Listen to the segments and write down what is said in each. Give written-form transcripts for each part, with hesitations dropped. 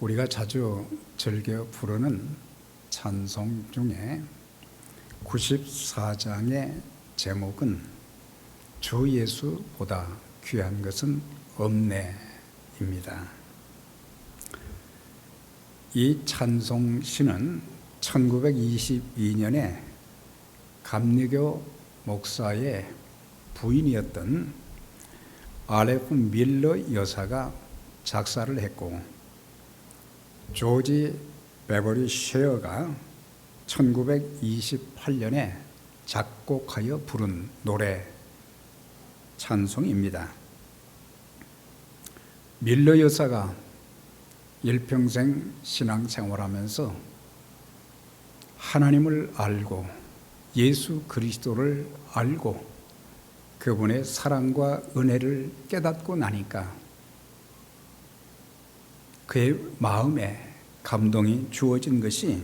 우리가 자주 즐겨 부르는 찬송 중에 94장의 제목은 주 예수보다 귀한 것은 없네입니다. 이 찬송시는 1922년에 감리교 목사의 부인이었던 RF 밀러 여사가 작사를 했고, 조지 베버리 쉐어가 1928년에 작곡하여 부른 노래 찬송입니다. 밀러 여사가 일평생 신앙생활하면서 하나님을 알고 예수 그리스도를 알고 그분의 사랑과 은혜를 깨닫고 나니까 그의 마음에 감동이 주어진 것이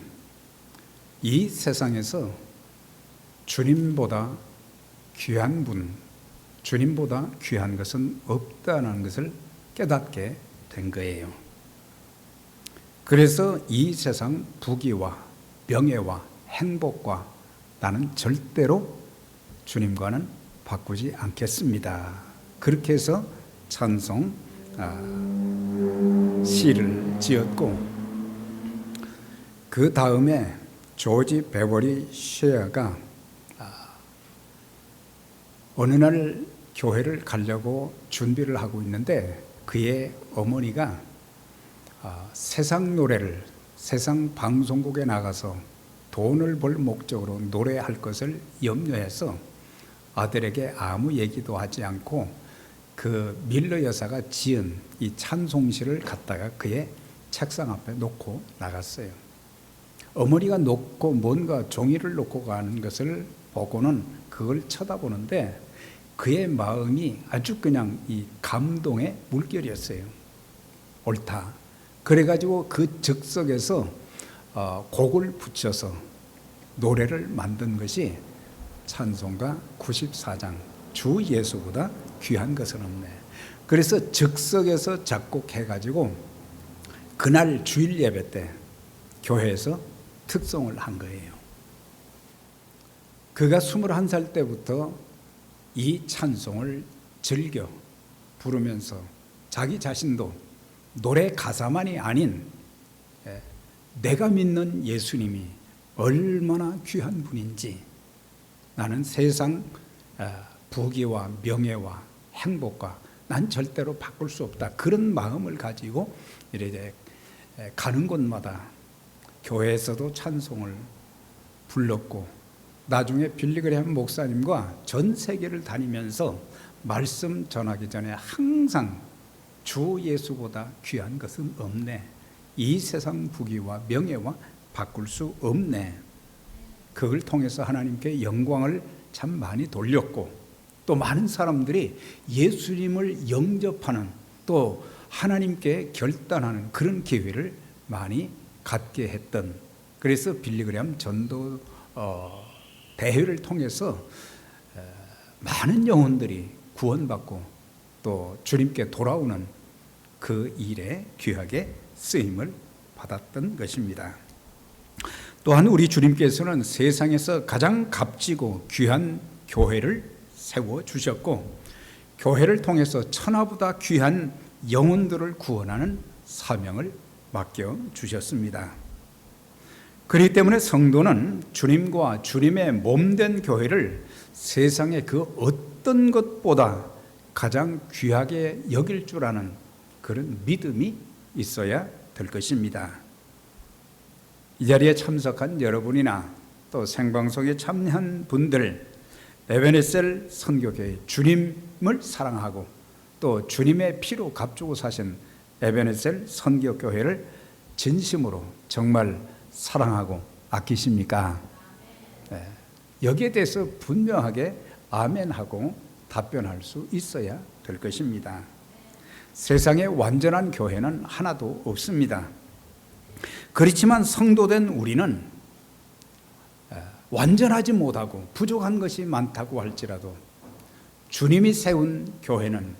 이 세상에서 주님보다 귀한 분, 주님보다 귀한 것은 없다는 것을 깨닫게 된 거예요. 그래서 이 세상 부귀와 명예와 행복과 나는 절대로 주님과는 바꾸지 않겠습니다. 그렇게 해서 찬송 시를 지었고, 그 다음에 조지 베버리 쉐어가 어느 날 교회를 가려고 준비를 하고 있는데 그의 어머니가 세상 노래를 세상 방송국에 나가서 돈을 벌 목적으로 노래할 것을 염려해서 아들에게 아무 얘기도 하지 않고 그 밀러 여사가 지은 이 찬송시를 갖다가 그의 책상 앞에 놓고 나갔어요. 어머니가 놓고 뭔가 종이를 놓고 가는 것을 보고는 그걸 쳐다보는데 그의 마음이 아주 그냥 이 감동의 물결이었어요. 옳다. 그래가지고 그 즉석에서 곡을 붙여서 노래를 만든 것이 찬송가 94장 주 예수보다 귀한 것은 없네. 그래서 즉석에서 작곡해가지고 그날 주일 예배 때 교회에서 특송을 한 거예요. 그가 21살 때부터 이 찬송을 즐겨 부르면서 자기 자신도 노래 가사만이 아닌 내가 믿는 예수님이 얼마나 귀한 분인지, 나는 세상 부귀와 명예와 행복과 난 절대로 바꿀 수 없다, 그런 마음을 가지고 이렇게 가는 곳마다 교회에서도 찬송을 불렀고, 나중에 빌리그레함 목사님과 전 세계를 다니면서 말씀 전하기 전에 항상 주 예수보다 귀한 것은 없네, 이 세상 부귀와 명예와 바꿀 수 없네, 그걸 통해서 하나님께 영광을 참 많이 돌렸고, 또 많은 사람들이 예수님을 영접하는, 또 하나님께 결단하는 그런 기회를 많이 갖게 했던, 그래서 빌리그레함 전도 대회를 통해서 많은 영혼들이 구원받고 또 주님께 돌아오는 그 일에 귀하게 쓰임을 받았던 것입니다. 또한 우리 주님께서는 세상에서 가장 값지고 귀한 교회를 세워주셨고, 교회를 통해서 천하보다 귀한 영혼들을 구원하는 사명을 맡겨주셨습니다. 그렇기 때문에 성도는 주님과 주님의 몸된 교회를 세상의 그 어떤 것보다 가장 귀하게 여길 줄 아는 그런 믿음이 있어야 될 것입니다. 이 자리에 참석한 여러분이나 또 생방송에 참여한 분들, 에베네셀 선교교회 주님을 사랑하고 또 주님의 피로 값주고 사신 에베네셀 선교교회를 진심으로 정말 사랑하고 아끼십니까? 네. 여기에 대해서 분명하게 아멘하고 답변할 수 있어야 될 것입니다. 세상에 완전한 교회는 하나도 없습니다. 그렇지만 성도된 우리는 완전하지 못하고 부족한 것이 많다고 할지라도 주님이 세운 교회는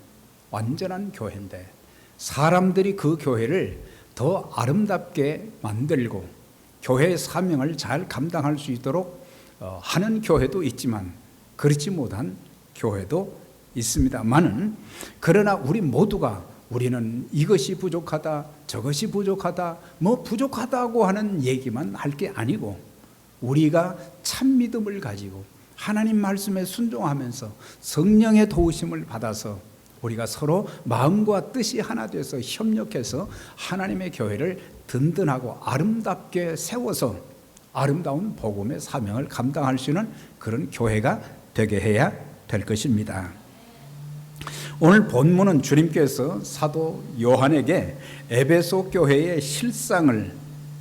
완전한 교회인데, 사람들이 그 교회를 더 아름답게 만들고 교회의 사명을 잘 감당할 수 있도록 하는 교회도 있지만 그렇지 못한 교회도 있습니다만은, 그러나 우리 모두가 우리는 이것이 부족하다, 저것이 부족하다, 뭐 부족하다고 하는 얘기만 할 게 아니고, 우리가 참 믿음을 가지고 하나님 말씀에 순종하면서 성령의 도우심을 받아서 우리가 서로 마음과 뜻이 하나 돼서 협력해서 하나님의 교회를 든든하고 아름답게 세워서 아름다운 복음의 사명을 감당할 수 있는 그런 교회가 되게 해야 될 것입니다. 오늘 본문은 주님께서 사도 요한에게 에베소 교회의 실상을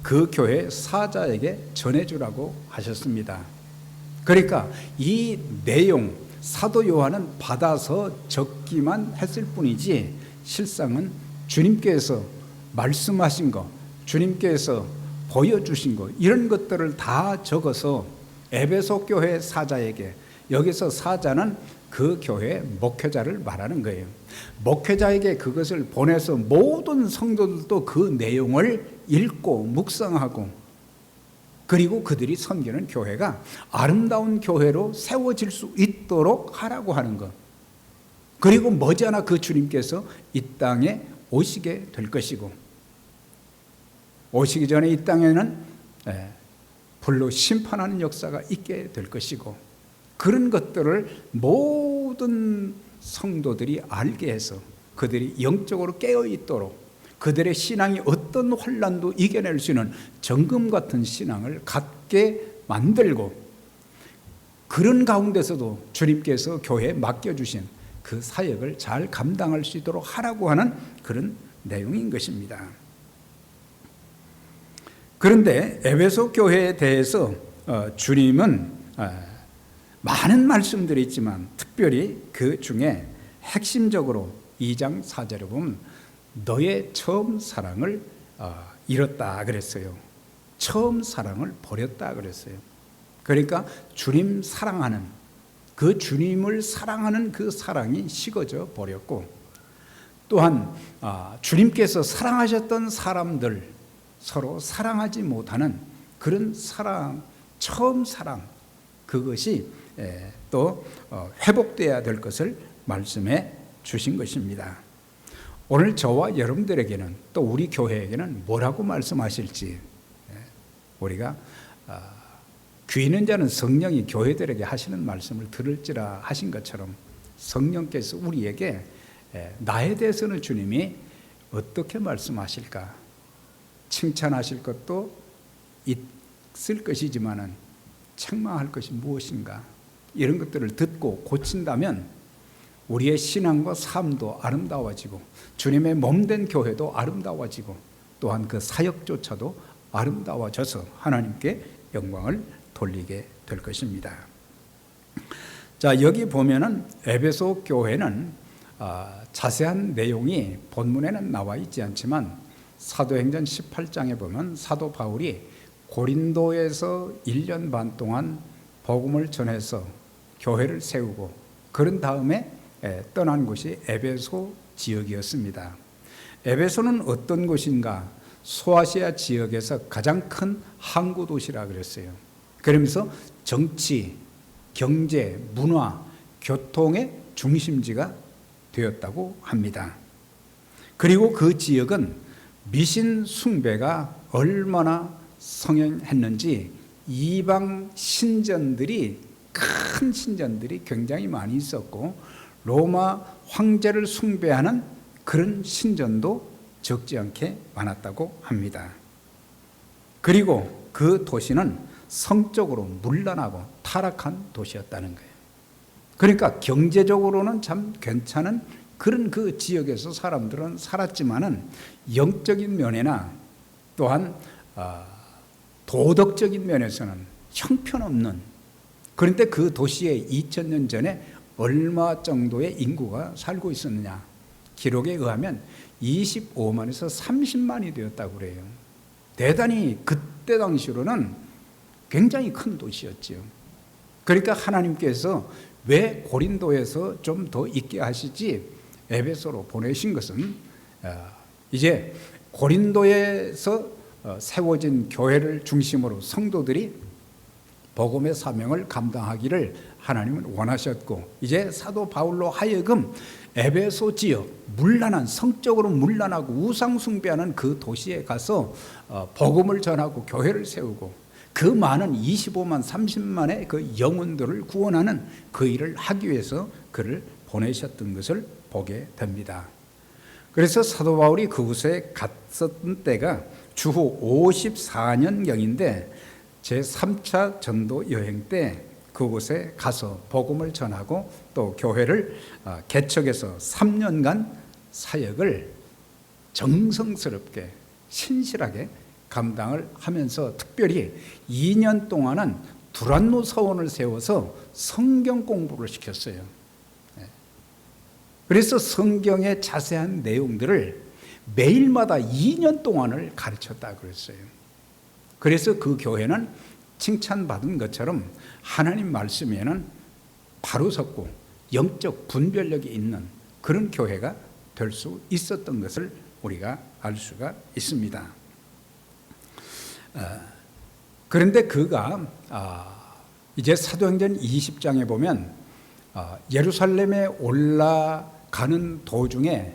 그 교회 사자에게 전해주라고 하셨습니다. 그러니까 이 내용 사도 요한은 받아서 적기만 했을 뿐이지 실상은 주님께서 말씀하신 것, 주님께서 보여주신 것, 이런 것들을 다 적어서 에베소 교회 사자에게, 여기서 사자는 그 교회 목회자를 말하는 거예요. 목회자에게 그것을 보내서 모든 성도들도 그 내용을 읽고 묵상하고, 그리고 그들이 섬기는 교회가 아름다운 교회로 세워질 수 있도록 하라고 하는 것. 그리고 머지않아 그 주님께서 이 땅에 오시게 될 것이고, 오시기 전에 이 땅에는 불로 심판하는 역사가 있게 될 것이고, 그런 것들을 모든 성도들이 알게 해서 그들이 영적으로 깨어 있도록, 그들의 신앙이 어떤 환난도 이겨낼 수 있는 정금 같은 신앙을 갖게 만들고, 그런 가운데서도 주님께서 교회에 맡겨주신 그 사역을 잘 감당할 수 있도록 하라고 하는 그런 내용인 것입니다. 그런데 에베소 교회에 대해서 주님은 많은 말씀들이 있지만 특별히 그 중에 핵심적으로 2장 4절에 보면 너의 처음 사랑을 잃었다 그랬어요. 처음 사랑을 버렸다 그랬어요. 그러니까 주님 사랑하는, 그 주님을 사랑하는 그 사랑이 식어져 버렸고, 또한 주님께서 사랑하셨던 사람들 서로 사랑하지 못하는 그런 사랑, 처음 사랑, 그것이 또 회복되어야 될 것을 말씀해 주신 것입니다. 오늘 저와 여러분들에게는, 또 우리 교회에게는 뭐라고 말씀하실지, 우리가 귀 있는 자는 성령이 교회들에게 하시는 말씀을 들을지라 하신 것처럼 성령께서 우리에게 나에 대해서는 주님이 어떻게 말씀하실까, 칭찬하실 것도 있을 것이지만은 책망할 것이 무엇인가, 이런 것들을 듣고 고친다면 우리의 신앙과 삶도 아름다워지고 주님의 몸된 교회도 아름다워지고 또한 그 사역조차도 아름다워져서 하나님께 영광을 돌리게 될 것입니다. 자, 여기 보면은 에베소 교회는 자세한 내용이 본문에는 나와 있지 않지만 사도행전 18장에 보면 사도 바울이 고린도에서 1년 반 동안 복음을 전해서 교회를 세우고 그런 다음에 떠난 곳이 에베소 지역이었습니다. 에베소는 어떤 곳인가? 소아시아 지역에서 가장 큰 항구 도시라 그랬어요. 그러면서 정치, 경제, 문화, 교통의 중심지가 되었다고 합니다. 그리고 그 지역은 미신 숭배가 얼마나 성행했는지 이방 신전들이, 큰 신전들이 굉장히 많이 있었고 로마 황제를 숭배하는 그런 신전도 적지 않게 많았다고 합니다. 그리고 그 도시는 성적으로 문란하고 타락한 도시였다는 거예요. 그러니까 경제적으로는 참 괜찮은 그런 그 지역에서 사람들은 살았지만은 영적인 면이나 또한 도덕적인 면에서는 형편없는, 그런데 그 도시에 2000년 전에 얼마 정도의 인구가 살고 있었느냐, 기록에 의하면 25만에서 30만이 되었다고 그래요. 대단히 그때 당시로는 굉장히 큰 도시였죠. 그러니까 하나님께서 왜 고린도에서 좀 더 있게 하시지 에베소로 보내신 것은 이제 고린도에서 세워진 교회를 중심으로 성도들이 복음의 사명을 감당하기를 하나님은 원하셨고, 이제 사도 바울로 하여금 에베소 지역, 문란한, 성적으로 문란하고 우상 숭배하는 그 도시에 가서 복음을 전하고 교회를 세우고 그 많은 25만 30만의 그 영혼들을 구원하는 그 일을 하기 위해서 그를 보내셨던 것을 보게 됩니다. 그래서 사도 바울이 그곳에 갔었던 때가 주후 54년경인데 제3차 전도 여행 때 그곳에 가서 복음을 전하고 또 교회를 개척해서 3년간 사역을 정성스럽게 신실하게 감당을 하면서 특별히 2년 동안은 두란노 사원을 세워서 성경 공부를 시켰어요. 그래서 성경의 자세한 내용들을 매일마다 2년 동안을 가르쳤다 그랬어요. 그래서 그 교회는 칭찬받은 것처럼 하나님 말씀에는 바로 섰고 영적 분별력이 있는 그런 교회가 될 수 있었던 것을 우리가 알 수가 있습니다. 그런데 그가 이제 사도행전 20장에 보면 예루살렘에 올라가는 도중에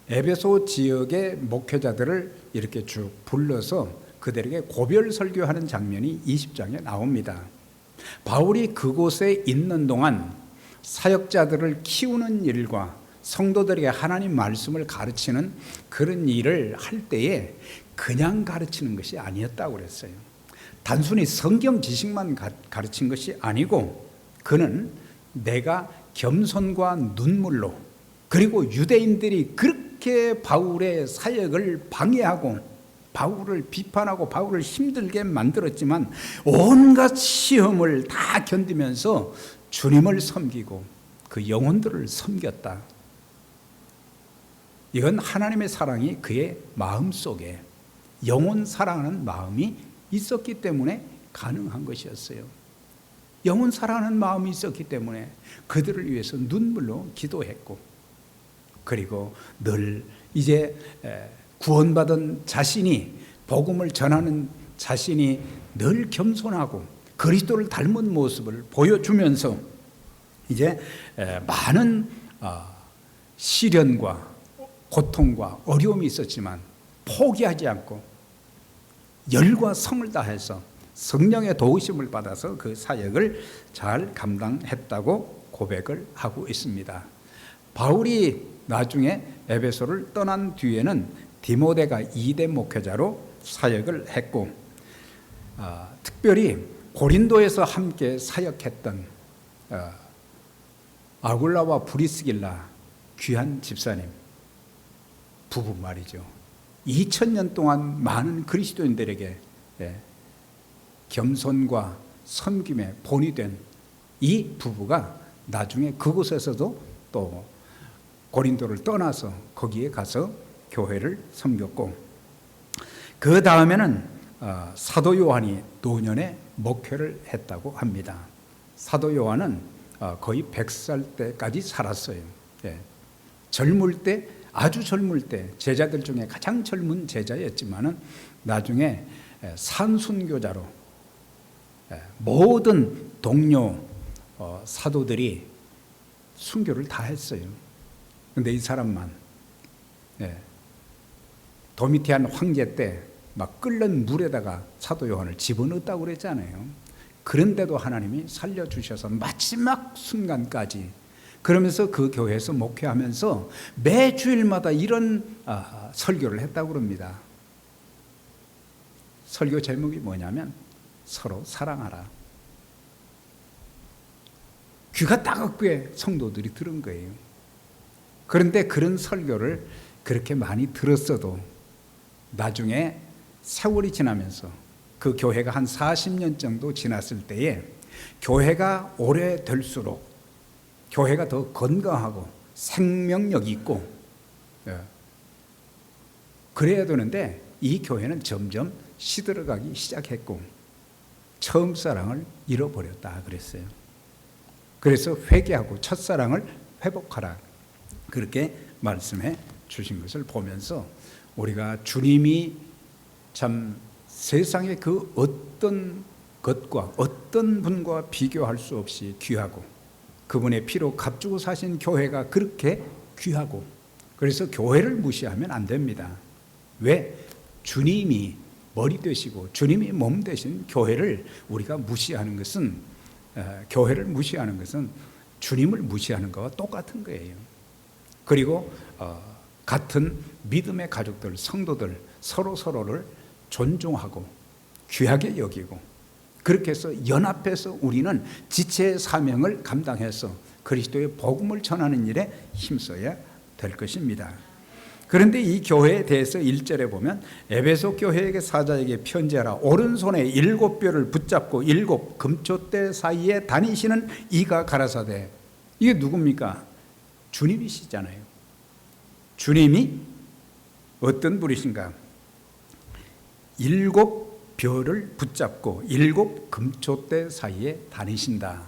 에베소 지역의 목회자들을 이렇게 쭉 불러서 그들에게 고별 설교하는 장면이 20장에 나옵니다. 바울이 그곳에 있는 동안 사역자들을 키우는 일과 성도들에게 하나님 말씀을 가르치는 그런 일을 할 때에 그냥 가르치는 것이 아니었다고 그랬어요. 단순히 성경 지식만 가르친 것이 아니고 그는 내가 겸손과 눈물로, 그리고 유대인들이 그렇게 바울의 사역을 방해하고 바울을 비판하고 바울을 힘들게 만들었지만 온갖 시험을 다 견디면서 주님을 섬기고 그 영혼들을 섬겼다. 이건 하나님의 사랑이 그의 마음속에 영혼 사랑하는 마음이 있었기 때문에 가능한 것이었어요. 영혼 사랑하는 마음이 있었기 때문에 그들을 위해서 눈물로 기도했고, 그리고 늘 이제 구원받은 자신이, 복음을 전하는 자신이 늘 겸손하고 그리스도를 닮은 모습을 보여주면서 이제 많은 시련과 고통과 어려움이 있었지만 포기하지 않고 열과 성을 다해서 성령의 도우심을 받아서 그 사역을 잘 감당했다고 고백을 하고 있습니다. 바울이 나중에 에베소를 떠난 뒤에는 디모데가 2대 목회자로 사역을 했고, 특별히 고린도에서 함께 사역했던 아굴라와 브리스길라 귀한 집사님 부부 말이죠. 2000년 동안 많은 그리스도인들에게 겸손과 섬김의 본이 된 이 부부가 나중에 그곳에서도 또 고린도를 떠나서 거기에 가서 교회를 섬겼고, 그 다음에는 사도 요한이 노년에 목회를 했다고 합니다. 사도 요한은 거의 100살 때까지 살았어요. 젊을 때, 아주 젊을 때 제자들 중에 가장 젊은 제자였지만은 나중에 산순교자로 모든 동료 사도들이 순교를 다 했어요. 근데 이 사람만 도미티안 황제 때 막 끓는 물에다가 사도 요한을 집어넣었다고 그랬잖아요. 그런데도 하나님이 살려주셔서 마지막 순간까지, 그러면서 그 교회에서 목회하면서 매 주일마다 이런 설교를 했다고 그럽니다. 설교 제목이 뭐냐면 서로 사랑하라. 귀가 따갑게 성도들이 들은 거예요. 그런데 그런 설교를 그렇게 많이 들었어도 나중에 세월이 지나면서 그 교회가 한 40년 정도 지났을 때에 교회가 오래될수록 교회가 더 건강하고 생명력이 있고 그래야 되는데 이 교회는 점점 시들어가기 시작했고 처음 사랑을 잃어버렸다 그랬어요. 그래서 회개하고 첫사랑을 회복하라 그렇게 말씀해 주신 것을 보면서 우리가 주님이 참 세상의 그 어떤 것과 어떤 분과 비교할 수 없이 귀하고 그분의 피로 값주고 사신 교회가 그렇게 귀하고, 그래서 교회를 무시하면 안 됩니다. 왜? 주님이 머리 되시고 주님이 몸 되신 교회를 우리가 무시하는 것은, 교회를 무시하는 것은 주님을 무시하는 것과 똑같은 거예요. 그리고 같은 믿음의 가족들, 성도들 서로를 존중하고 귀하게 여기고, 그렇게 해서 연합해서 우리는 지체의 사명을 감당해서 그리스도의 복음을 전하는 일에 힘써야 될 것입니다. 그런데 이 교회에 대해서 1절에 보면 에베소 교회에게 사자에게 편지하라. 오른손에 7뼈를 붙잡고 7 금초대 사이에 다니시는 이가 가라사대. 이게 누굽니까? 주님이시잖아요. 주님이 어떤 분이신가? 7 뼈를 붙잡고 7 금초대 사이에 다니신다.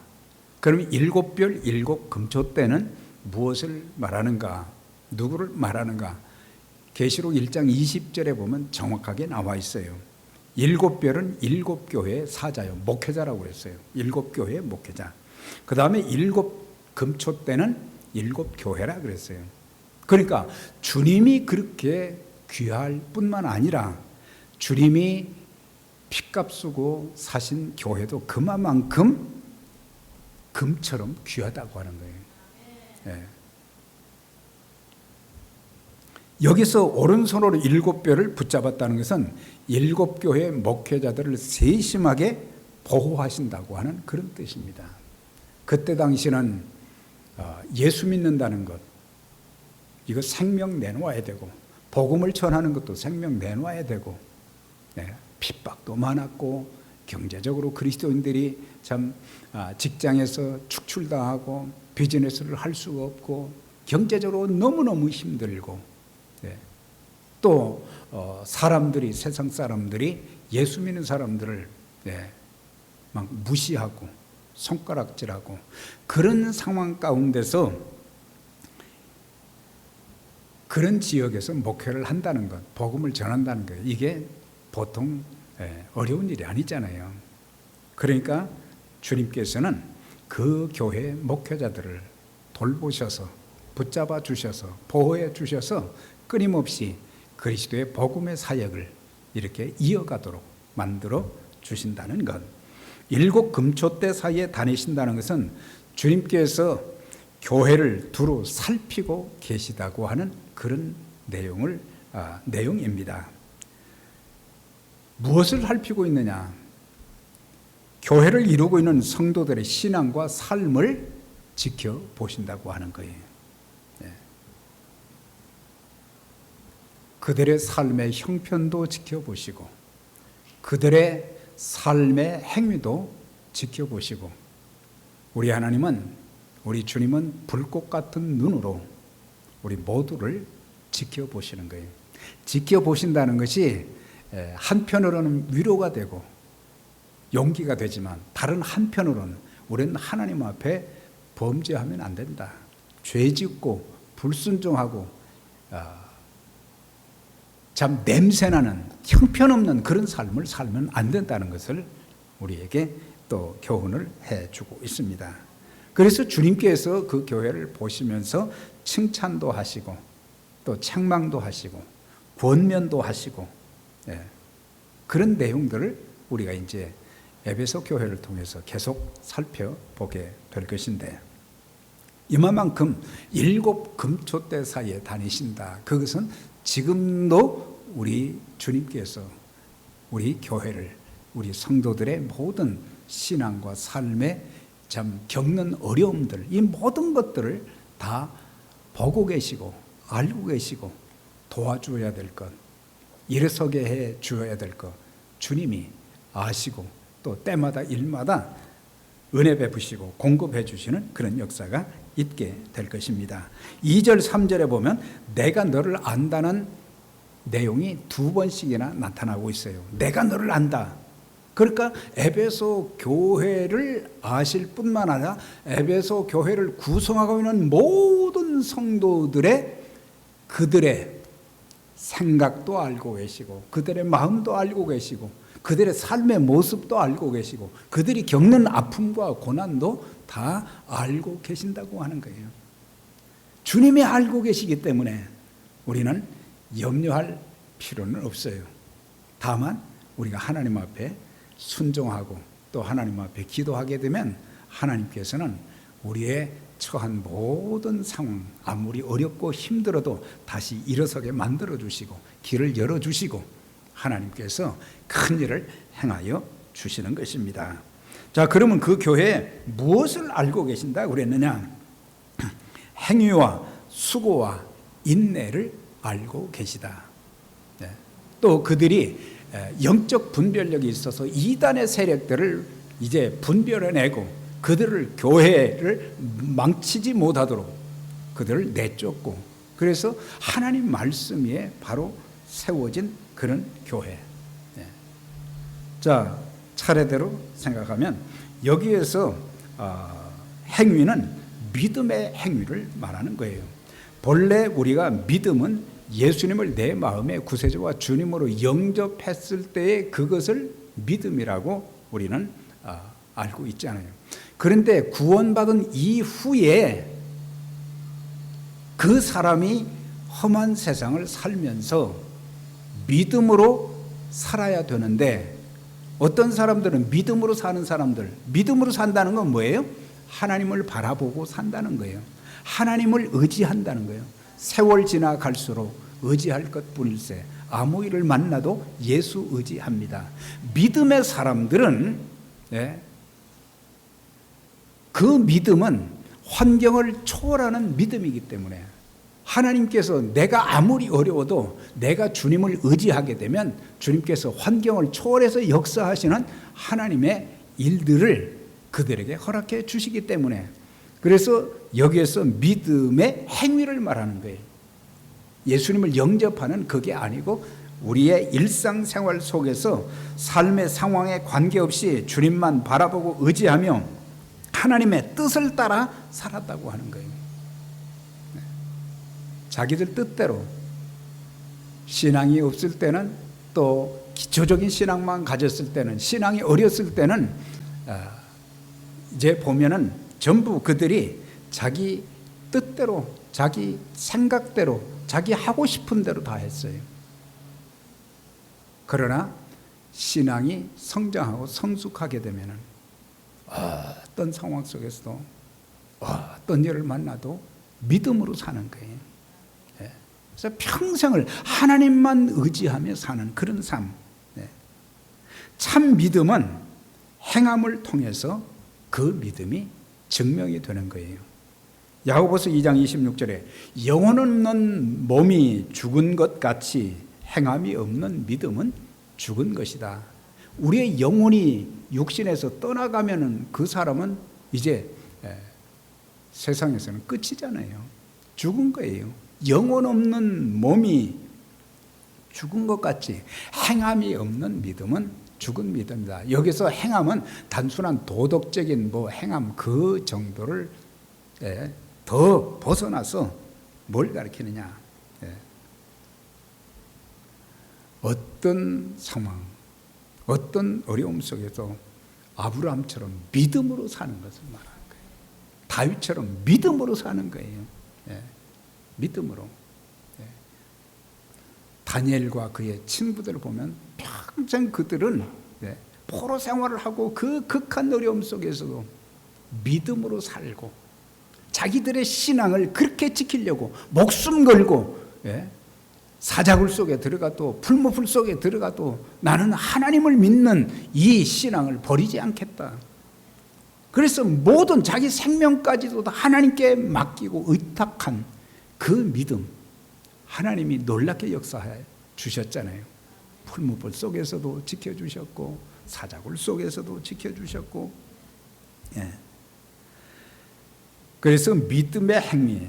그럼 7별 7 금초대는 무엇을 말하는가? 누구를 말하는가? 계시록 1장 20절에 보면 정확하게 나와 있어요. 7별은 7교회의 사자요, 목회자라고 그랬어요. 7교회의 목회자. 그 다음에 7 금초대는 7교회라 그랬어요. 그러니까 주님이 그렇게 귀할 뿐만 아니라 주님이 피값 쓰고 사신 교회도 그만큼 금처럼 귀하다고 하는 거예요. 예. 여기서 오른손으로 7뼈를 붙잡았다는 것은 7교회 목회자들을 세심하게 보호하신다고 하는 그런 뜻입니다. 그때 당시는 예수 믿는다는 것, 이거 생명 내놓아야 되고, 복음을 전하는 것도 생명 내놓아야 되고, 핍박도 많았고, 경제적으로 그리스도인들이 참 직장에서 축출당하고 비즈니스를 할 수가 없고 경제적으로 너무너무 힘들고, 또 사람들이, 세상 사람들이 예수 믿는 사람들을 막 무시하고 손가락질하고 그런 상황 가운데서 그런 지역에서 목회를 한다는 것, 복음을 전한다는 것, 이게 보통 어려운 일이 아니잖아요. 그러니까 주님께서는 그 교회 목회자들을 돌보셔서 붙잡아 주셔서 보호해 주셔서 끊임없이 그리스도의 복음의 사역을 이렇게 이어가도록 만들어 주신다는 것. 7 금초대 사이에 다니신다는 것은 주님께서 교회를 두루 살피고 계시다고 하는 그런 내용입니다. 무엇을 살피고 있느냐? 교회를 이루고 있는 성도들의 신앙과 삶을 지켜보신다고 하는 거예요. 그들의 삶의 형편도 지켜보시고 그들의 삶의 행위도 지켜보시고, 우리 하나님은, 우리 주님은 불꽃 같은 눈으로 우리 모두를 지켜보시는 거예요. 지켜보신다는 것이 한편으로는 위로가 되고 용기가 되지만 다른 한편으로는 우리는 하나님 앞에 범죄하면 안 된다. 죄짓고 불순종하고 참 냄새나는 형편없는 그런 삶을 살면 안 된다는 것을 우리에게 또 교훈을 해주고 있습니다. 그래서 주님께서 그 교회를 보시면서 칭찬도 하시고 또 책망도 하시고 권면도 하시고, 그런 내용들을 우리가 이제 에베소 교회를 통해서 계속 살펴보게 될 것인데, 이만큼 7 금초대 사이에 다니신다. 그것은 지금도 우리 주님께서 우리 교회를, 우리 성도들의 모든 신앙과 삶에 참 겪는 어려움들, 이 모든 것들을 다 보고 계시고 알고 계시고 도와주어야 될 것, 일어서게 해 주어야 될 것 주님이 아시고 또 때마다 일마다 은혜 베푸시고 공급해 주시는 그런 역사가 있게 될 것입니다. 2절 3절에 보면 내가 너를 안다는 내용이 2번씩이나 나타나고 있어요. 내가 너를 안다. 그러니까 에베소 교회를 아실 뿐만 아니라 에베소 교회를 구성하고 있는 모든 성도들의 그들의 생각도 알고 계시고 그들의 마음도 알고 계시고 그들의 삶의 모습도 알고 계시고 그들이 겪는 아픔과 고난도 다 알고 계신다고 하는 거예요. 주님이 알고 계시기 때문에 우리는 염려할 필요는 없어요. 다만 우리가 하나님 앞에 순종하고 또 하나님 앞에 기도하게 되면 하나님께서는 우리의 처한 모든 상황, 아무리 어렵고 힘들어도 다시 일어서게 만들어주시고 길을 열어주시고 하나님께서 큰 일을 행하여 주시는 것입니다. 자, 그러면 그 교회에 무엇을 알고 계신다고 그랬느냐? 행위와 수고와 인내를 알고 계시다. 네. 또 그들이 영적 분별력이 있어서 이단의 세력들을 이제 분별해내고 그들을 교회를 망치지 못하도록 그들을 내쫓고 그래서 하나님 말씀 위에 바로 세워진 그런 교회. 네. 자, 차례대로 생각하면 여기에서 행위는 믿음의 행위를 말하는 거예요. 본래 우리가 믿음은 예수님을 내 마음의 구세주와 주님으로 영접했을 때의 그것을 믿음이라고 우리는 알고 있잖아요. 그런데 구원받은 이후에 그 사람이 험한 세상을 살면서 믿음으로 살아야 되는데 어떤 사람들은 믿음으로 사는 사람들, 믿음으로 산다는 건 뭐예요? 하나님을 바라보고 산다는 거예요. 하나님을 의지한다는 거예요. 세월 지나갈수록 의지할 것뿐일세 아무 일을 만나도 예수 의지합니다. 믿음의 사람들은 그 믿음은 환경을 초월하는 믿음이기 때문에 하나님께서 내가 아무리 어려워도 내가 주님을 의지하게 되면 주님께서 환경을 초월해서 역사하시는 하나님의 일들을 그들에게 허락해 주시기 때문에 그래서 여기에서 믿음의 행위를 말하는 거예요. 예수님을 영접하는 그게 아니고 우리의 일상생활 속에서 삶의 상황에 관계없이 주님만 바라보고 의지하며 하나님의 뜻을 따라 살았다고 하는 거예요. 자기들 뜻대로 신앙이 없을 때는 또 기초적인 신앙만 가졌을 때는 신앙이 어렸을 때는 이제 보면은 전부 그들이 자기 뜻대로 자기 생각대로 자기 하고 싶은 대로 다 했어요. 그러나 신앙이 성장하고 성숙하게 되면은 어떤 상황 속에서도 어떤 일을 만나도 믿음으로 사는 거예요. 그래서 평생을 하나님만 의지하며 사는 그런 삶. 참 믿음은 행함을 통해서 그 믿음이 증명이 되는 거예요. 야고보서 2장 26절에 영혼 없는 몸이 죽은 것 같이 행함이 없는 믿음은 죽은 것이다. 우리의 영혼이 육신에서 떠나가면은 그 사람은 이제 세상에서는 끝이잖아요. 죽은 거예요. 영혼 없는 몸이 죽은 것 같이 행함이 없는 믿음은 죽은 믿음이다. 여기서 행함은 단순한 도덕적인 행함 그 정도를 더 벗어나서 뭘 가리키느냐? 어떤 상황, 어떤 어려움 속에서 아브라함처럼 믿음으로 사는 것을 말하는 거예요. 다윗처럼 믿음으로 사는 거예요. 믿음으로. 다니엘과 그의 친구들을 보면 평생 그들은 포로 생활을 하고 그 극한 어려움 속에서도 믿음으로 살고 자기들의 신앙을 그렇게 지키려고 목숨 걸고 사자굴 속에 들어가도 풀무불 속에 들어가도 나는 하나님을 믿는 이 신앙을 버리지 않겠다. 그래서 모든 자기 생명까지도 하나님께 맡기고 의탁한 그 믿음, 하나님이 놀랍게 역사해 주셨잖아요. 풀무불 속에서도 지켜주셨고 사자굴 속에서도 지켜주셨고 그래서 믿음의 행위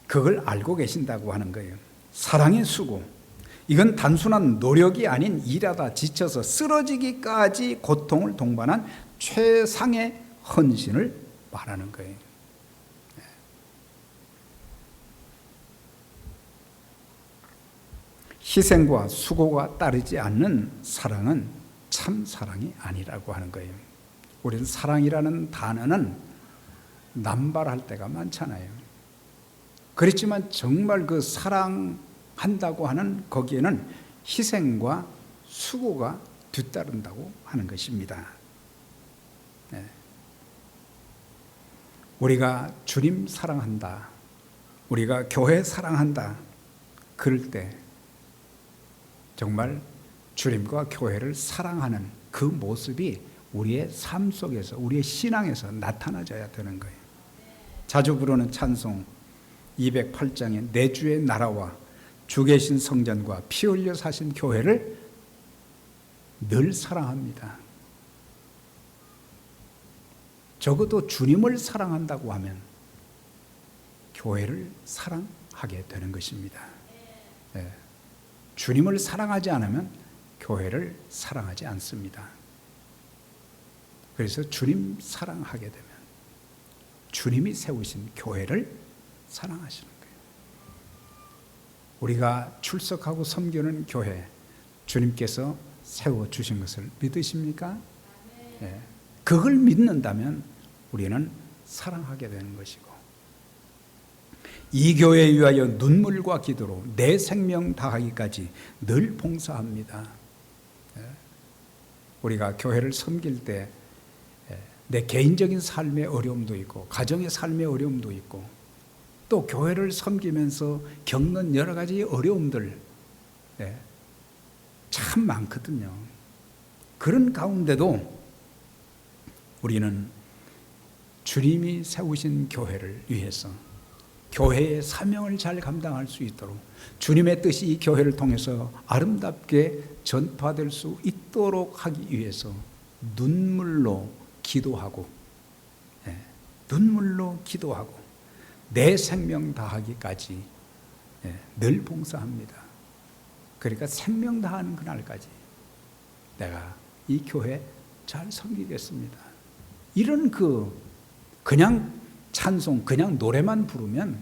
그걸 알고 계신다고 하는 거예요. 사랑의 수고 이건 단순한 노력이 아닌 일하다 지쳐서 쓰러지기까지 고통을 동반한 최상의 헌신을 말하는 거예요. 희생과 수고가 따르지 않는 사랑은 참 사랑이 아니라고 하는 거예요. 우리는 사랑이라는 단어는 남발할 때가 많잖아요. 그렇지만 정말 그 사랑한다고 하는 거기에는 희생과 수고가 뒤따른다고 하는 것입니다. 네. 우리가 주님 사랑한다, 우리가 교회 사랑한다, 그럴 때 정말 주님과 교회를 사랑하는 그 모습이 우리의 삶 속에서, 우리의 신앙에서 나타나져야 되는 거예요. 자주 부르는 찬송 208장에 내 주의 나라와 주 계신 성전과 피 흘려 사신 교회를 늘 사랑합니다. 적어도 주님을 사랑한다고 하면 교회를 사랑하게 되는 것입니다. 네. 주님을 사랑하지 않으면 교회를 사랑하지 않습니다. 그래서 주님 사랑하게 되면 주님이 세우신 교회를 사랑하시는 거예요. 우리가 출석하고 섬기는 교회, 주님께서 세워주신 것을 믿으십니까? 네. 그걸 믿는다면 우리는 사랑하게 되는 것이고, 이 교회에 위하여 눈물과 기도로 내 생명 다하기까지 늘 봉사합니다. 우리가 교회를 섬길 때 내 개인적인 삶의 어려움도 있고 가정의 삶의 어려움도 있고 또 교회를 섬기면서 겪는 여러 가지 어려움들 참 많거든요. 그런 가운데도 우리는 주님이 세우신 교회를 위해서 교회의 사명을 잘 감당할 수 있도록, 주님의 뜻이 이 교회를 통해서 아름답게 전파될 수 있도록 하기 위해서 눈물로 기도하고, 눈물로 기도하고 내 생명 다하기까지 늘 봉사합니다. 그러니까 생명 다하는 그날까지 내가 이 교회 잘 섬기겠습니다. 이런 그냥 찬송, 그냥 노래만 부르면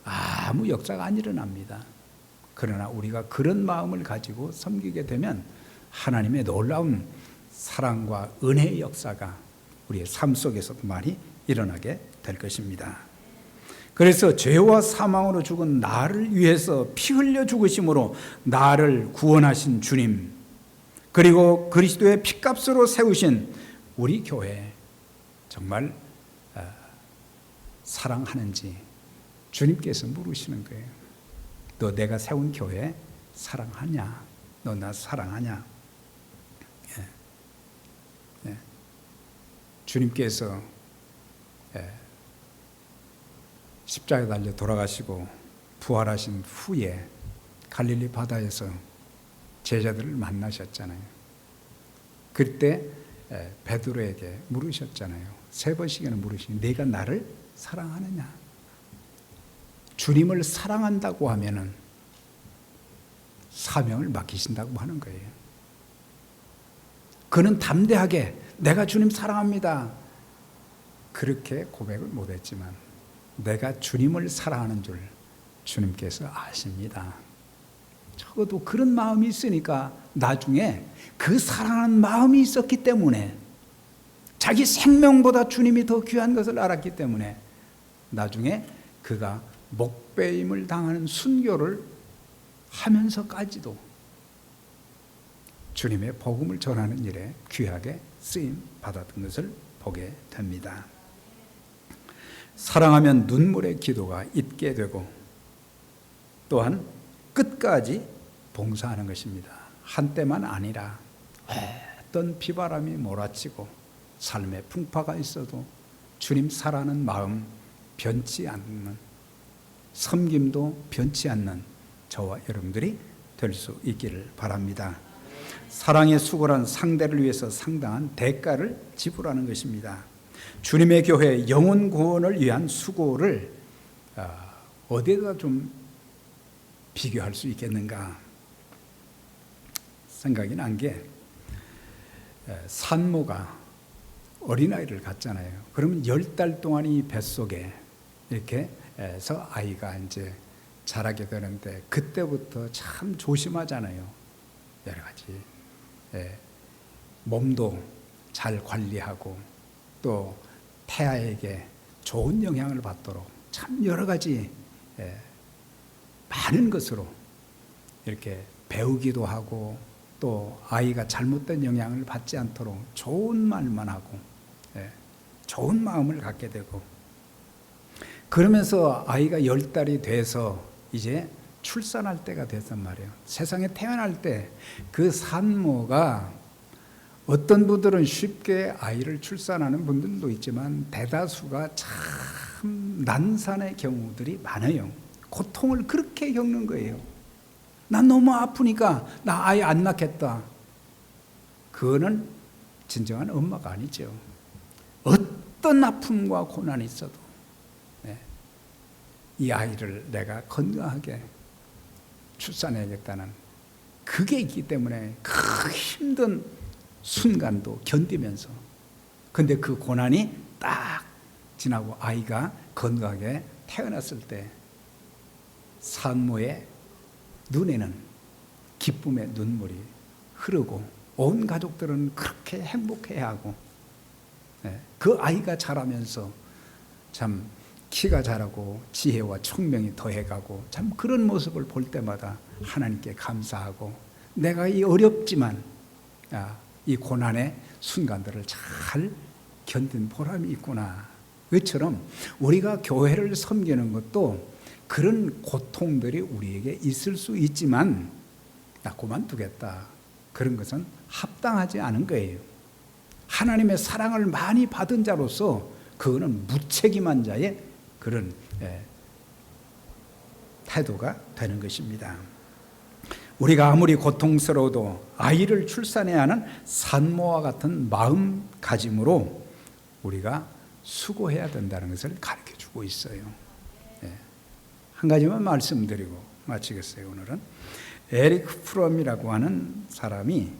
아무 역사가 안 일어납니다. 그러나 우리가 그런 마음을 가지고 섬기게 되면 하나님의 놀라운 사랑과 은혜의 역사가 우리의 삶 속에서도 많이 일어나게 될 것입니다. 그래서 죄와 사망으로 죽은 나를 위해서 피 흘려 죽으심으로 나를 구원하신 주님, 그리고 그리스도의 피값으로 세우신 우리 교회 정말 사랑하는지 주님께서 물으시는 거예요. 너 내가 세운 교회 사랑하냐? 너 나 사랑하냐? 주님께서 십자가에 달려 돌아가시고 부활하신 후에 갈릴리 바다에서 제자들을 만나셨잖아요. 그때 베드로에게 물으셨잖아요. 3번씩이나 물으시니 네가 나를 사랑하느냐? 주님을 사랑한다고 하면은 사명을 맡기신다고 하는 거예요. 그는 담대하게 내가 주님 사랑합니다 그렇게 고백을 못했지만 내가 주님을 사랑하는 줄 주님께서 아십니다. 적어도 그런 마음이 있으니까 나중에 그 사랑하는 마음이 있었기 때문에, 자기 생명보다 주님이 더 귀한 것을 알았기 때문에 나중에 그가 목배임을 당하는 순교를 하면서까지도 주님의 복음을 전하는 일에 귀하게 쓰임 받았던 것을 보게 됩니다. 사랑하면 눈물의 기도가 있게 되고 또한 끝까지 봉사하는 것입니다. 한때만 아니라 어떤 비바람이 몰아치고 삶의 풍파가 있어도 주님 사랑하는 마음 변치 않는, 섬김도 변치 않는 저와 여러분들이 될 수 있기를 바랍니다. 사랑의 수고란 상대를 위해서 상당한 대가를 지불하는 것입니다. 주님의 교회 영혼 구원을 위한 수고를 어디에다 좀 비교할 수 있겠는가 생각이 난 게, 산모가 어린아이를 갖잖아요. 그러면 10달 동안 이 뱃속에 이렇게 해서 아이가 이제 자라게 되는데 그때부터 참 조심하잖아요. 여러 가지. 예. 몸도 잘 관리하고 또 태아에게 좋은 영향을 받도록 참 여러 가지 많은 것으로 이렇게 배우기도 하고 또 아이가 잘못된 영향을 받지 않도록 좋은 말만 하고 좋은 마음을 갖게 되고 그러면서 아이가 10달이 돼서 이제 출산할 때가 됐단 말이에요. 세상에 태어날 때 그 산모가 어떤 분들은 쉽게 아이를 출산하는 분들도 있지만 대다수가 참 난산의 경우들이 많아요. 고통을 그렇게 겪는 거예요. 난 너무 아프니까 나 아이 안 낳겠다. 그거는 진정한 엄마가 아니죠. 어떤 아픔과 고난이 있어도 이 아이를 내가 건강하게 출산해야겠다는 그게 있기 때문에 그 힘든 순간도 견디면서 근데 그 고난이 딱 지나고 아이가 건강하게 태어났을 때 산모의 눈에는 기쁨의 눈물이 흐르고 온 가족들은 그렇게 행복해하고 그 아이가 자라면서 참 키가 자라고 지혜와 총명이 더해가고 참 그런 모습을 볼 때마다 하나님께 감사하고 내가 이 어렵지만 이 고난의 순간들을 잘 견딘 보람이 있구나. 그처럼 우리가 교회를 섬기는 것도 그런 고통들이 우리에게 있을 수 있지만 나 그만두겠다. 그런 것은 합당하지 않은 거예요. 하나님의 사랑을 많이 받은 자로서 그거는 무책임한 자의 그런 태도가 되는 것입니다. 우리가 아무리 고통스러워도 아이를 출산해야 하는 산모와 같은 마음가짐으로 우리가 수고해야 된다는 것을 가르쳐주고 있어요. 한 가지만 말씀드리고 마치겠어요. 오늘은 에릭 프롬이라고 하는 사람이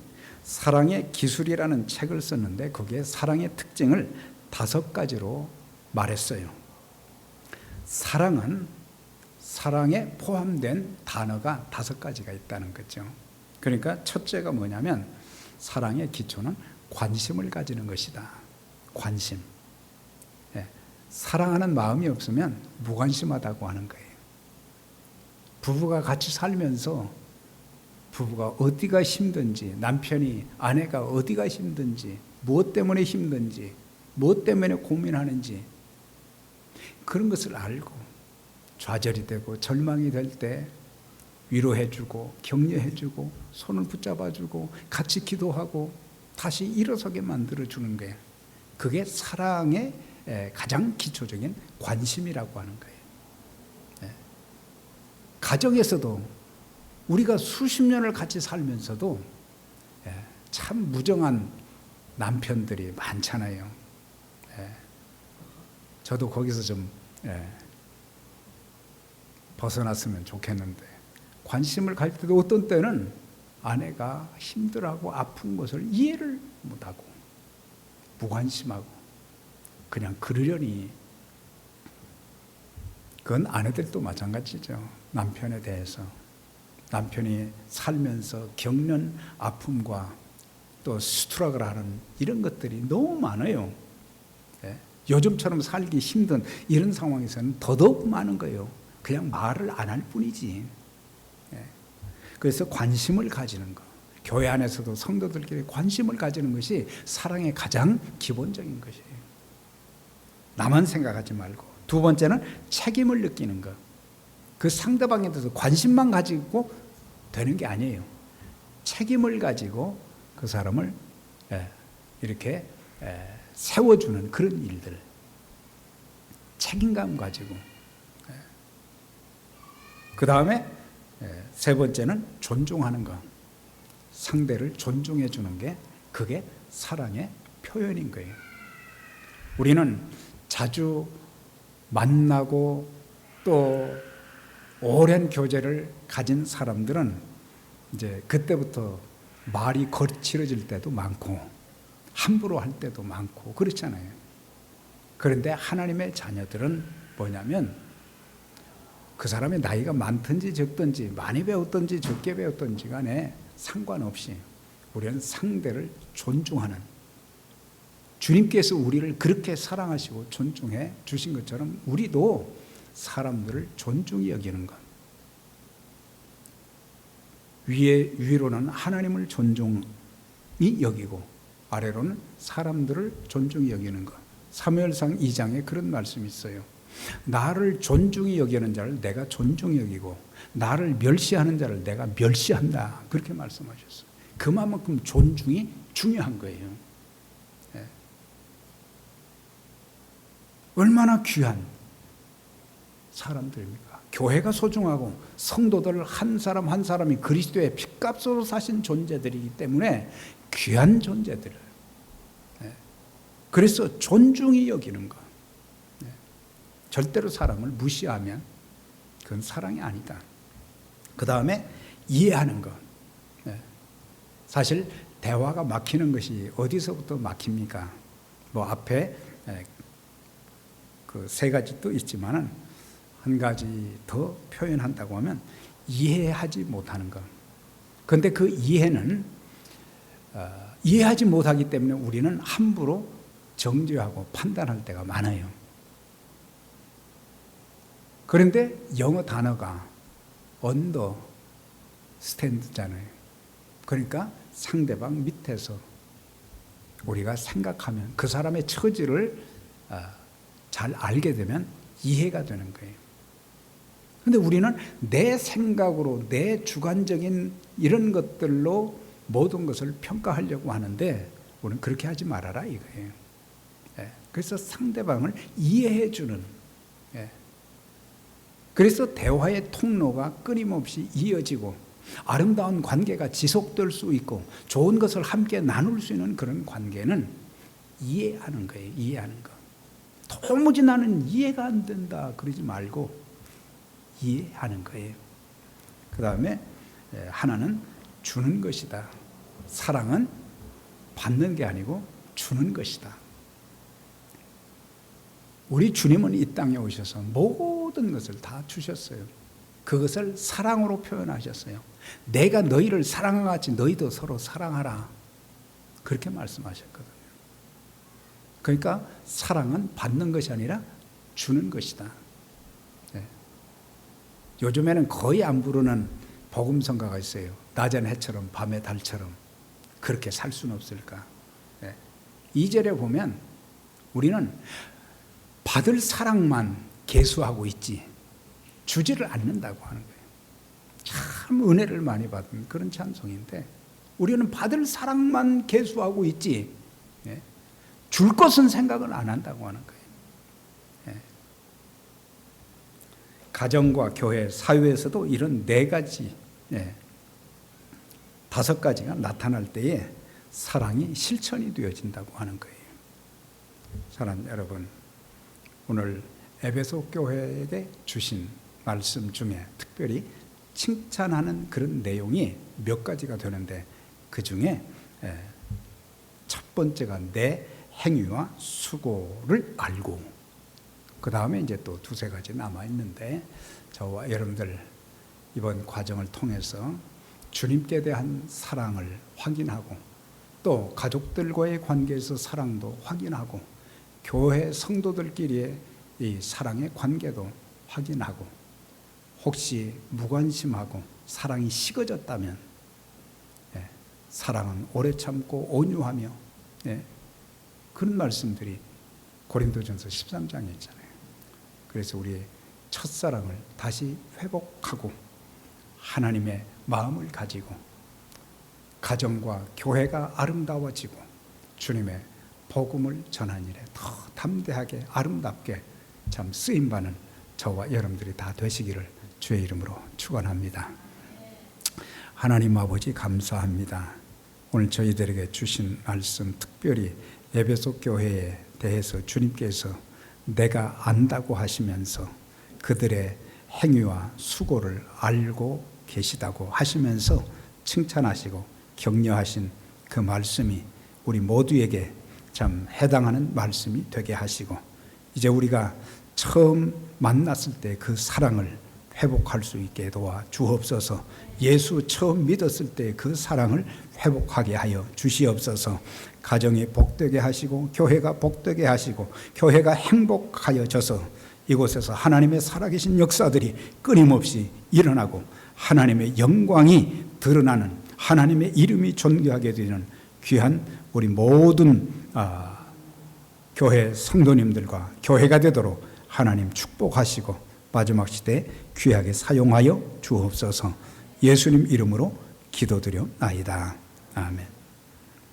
사랑의 기술이라는 책을 썼는데 거기에 사랑의 특징을 5가지로 말했어요. 사랑은 사랑에 포함된 단어가 5가지가 있다는 거죠. 그러니까 첫째가 뭐냐면 사랑의 기초는 관심을 가지는 것이다. 관심. 사랑하는 마음이 없으면 무관심하다고 하는 거예요. 부부가 같이 살면서 부부가 어디가 힘든지, 남편이 아내가 어디가 힘든지, 무엇 때문에 힘든지, 무엇 때문에 고민하는지 그런 것을 알고 좌절이 되고 절망이 될 때 위로해주고 격려해주고 손을 붙잡아주고 같이 기도하고 다시 일어서게 만들어주는 거예요. 그게 사랑의 가장 기초적인 관심이라고 하는 거예요. 가정에서도 우리가 수십 년을 같이 살면서도 참 무정한 남편들이 많잖아요. 저도 거기서 좀 벗어났으면 좋겠는데 관심을 가질 때도 어떤 때는 아내가 힘들어하고 아픈 것을 이해를 못하고 무관심하고 그냥 그러려니 그건 아내들도 마찬가지죠. 남편에 대해서 남편이 살면서 겪는 아픔과 또 스트러글 하는 이런 것들이 너무 많아요. 요즘처럼 살기 힘든 이런 상황에서는 더더욱 많은 거예요. 그냥 말을 안 할 뿐이지. 그래서 관심을 가지는 것. 교회 안에서도 성도들끼리 관심을 가지는 것이 사랑의 가장 기본적인 것이에요. 나만 생각하지 말고. 2번째는 책임을 느끼는 것. 그 상대방에 대해서 관심만 가지고 되는 게 아니에요. 책임을 가지고 그 사람을 이렇게 세워주는 그런 일들. 책임감 가지고. 그 다음에 3번째는 존중하는 것. 상대를 존중해 주는 게 그게 사랑의 표현인 거예요. 우리는 자주 만나고 또 오랜 교제를 가진 사람들은 이제 그때부터 말이 거칠어질 때도 많고 함부로 할 때도 많고 그렇잖아요. 그런데 하나님의 자녀들은 뭐냐면 그 사람의 나이가 많든지 적든지 많이 배웠든지 적게 배웠든지 간에 상관없이 우리는 상대를 존중하는, 주님께서 우리를 그렇게 사랑하시고 존중해 주신 것처럼 우리도 사람들을 존중히 여기는 것. 위로는 하나님을 존중히 여기고 아래로는 사람들을 존중히 여기는 것. 사무엘상 2장에 그런 말씀이 있어요. 나를 존중히 여기는 자를 내가 존중히 여기고 나를 멸시하는 자를 내가 멸시한다. 그렇게 말씀하셨어요. 그만큼 존중이 중요한 거예요. 네. 얼마나 귀한 사람들입니까? 교회가 소중하고 성도들 한 사람 한 사람이 그리스도의 핏값으로 사신 존재들이기 때문에 귀한 존재들을, 그래서 존중히 여기는 것. 절대로 사람을 무시하면 그건 사랑이 아니다. 그 다음에 이해하는 것. 사실 대화가 막히는 것이 어디서부터 막힙니까? 뭐 앞에 그 세 가지 또 있지만은 한 가지 더 표현한다고 하면 이해하지 못하는 것. 그런데 그 이해는 이해하지 못하기 때문에 우리는 함부로 정죄하고 판단할 때가 많아요. 그런데 영어 단어가 언더스탠드잖아요. 그러니까 상대방 밑에서 우리가 생각하면 그 사람의 처지를 잘 알게 되면 이해가 되는 거예요. 그런데 우리는 내 생각으로 내 주관적인 이런 것들로 모든 것을 평가하려고 하는데 우리는 그렇게 하지 말아라 이거예요. 그래서 상대방을 이해해 주는, 그래서 대화의 통로가 끊임없이 이어지고 아름다운 관계가 지속될 수 있고 좋은 것을 함께 나눌 수 있는 그런 관계는 이해하는 거예요. 이해하는 거. 도무지 나는 이해가 안 된다 그러지 말고 이해하는 거예요. 그 다음에 하나는 주는 것이다. 사랑은 받는 게 아니고 주는 것이다. 우리 주님은 이 땅에 오셔서 모든 것을 다 주셨어요. 그것을 사랑으로 표현하셨어요. 내가 너희를 사랑한 것 같이 너희도 서로 사랑하라. 그렇게 말씀하셨거든요. 그러니까 사랑은 받는 것이 아니라 주는 것이다. 요즘에는 거의 안 부르는 복음성가가 있어요. 낮엔 해처럼 밤에 달처럼. 그렇게 살 수는 없을까? 2절에 보면 우리는 받을 사랑만 계수하고 있지 주지를 않는다고 하는 거예요. 참 은혜를 많이 받은 그런 찬송인데 우리는 받을 사랑만 계수하고 있지 줄 것은 생각을 안 한다고 하는 거예요. 가정과 교회, 사회에서도 이런 4가지, 5가지가 나타날 때에 사랑이 실천이 되어진다고 하는 거예요. 사랑하는 여러분, 오늘 에베소 교회에게 주신 말씀 중에 특별히 칭찬하는 그런 내용이 몇 가지가 되는데 그 중에 첫 번째가 내 행위와 수고를 알고, 그 다음에 이제 또 2-3가지 남아있는데 저와 여러분들 이번 과정을 통해서 주님께 대한 사랑을 확인하고 또 가족들과의 관계에서 사랑도 확인하고 교회 성도들끼리의 이 사랑의 관계도 확인하고 혹시 무관심하고 사랑이 식어졌다면 사랑은 오래 참고 온유하며 그런 말씀들이 고린도전서 13장에 있잖아요. 그래서 우리의 첫사랑을 다시 회복하고 하나님의 마음을 가지고 가정과 교회가 아름다워지고 주님의 복음을 전하는 일에 더 담대하게 아름답게 참 쓰임받는 저와 여러분들이 다 되시기를 주의 이름으로 축원합니다. 하나님 아버지 감사합니다. 오늘 저희들에게 주신 말씀 특별히 에베소 교회에 대해서 주님께서 내가 안다고 하시면서 그들의 행위와 수고를 알고 계시다고 하시면서 칭찬하시고 격려하신 그 말씀이 우리 모두에게 참 해당하는 말씀이 되게 하시고 이제 우리가 처음 만났을 때 그 사랑을 회복할 수 있게 도와 주옵소서. 예수 처음 믿었을 때 그 사랑을 회복하게 하여 주시옵소서. 가정이 복되게 하시고 교회가 복되게 하시고 교회가 행복하여져서 이곳에서 하나님의 살아계신 역사들이 끊임없이 일어나고 하나님의 영광이 드러나는, 하나님의 이름이 존귀하게 되는 귀한 우리 모든 교회 성도님들과 교회가 되도록 하나님 축복하시고 마지막 시대에 귀하게 사용하여 주옵소서. 예수님 이름으로 기도드려나이다. 아멘.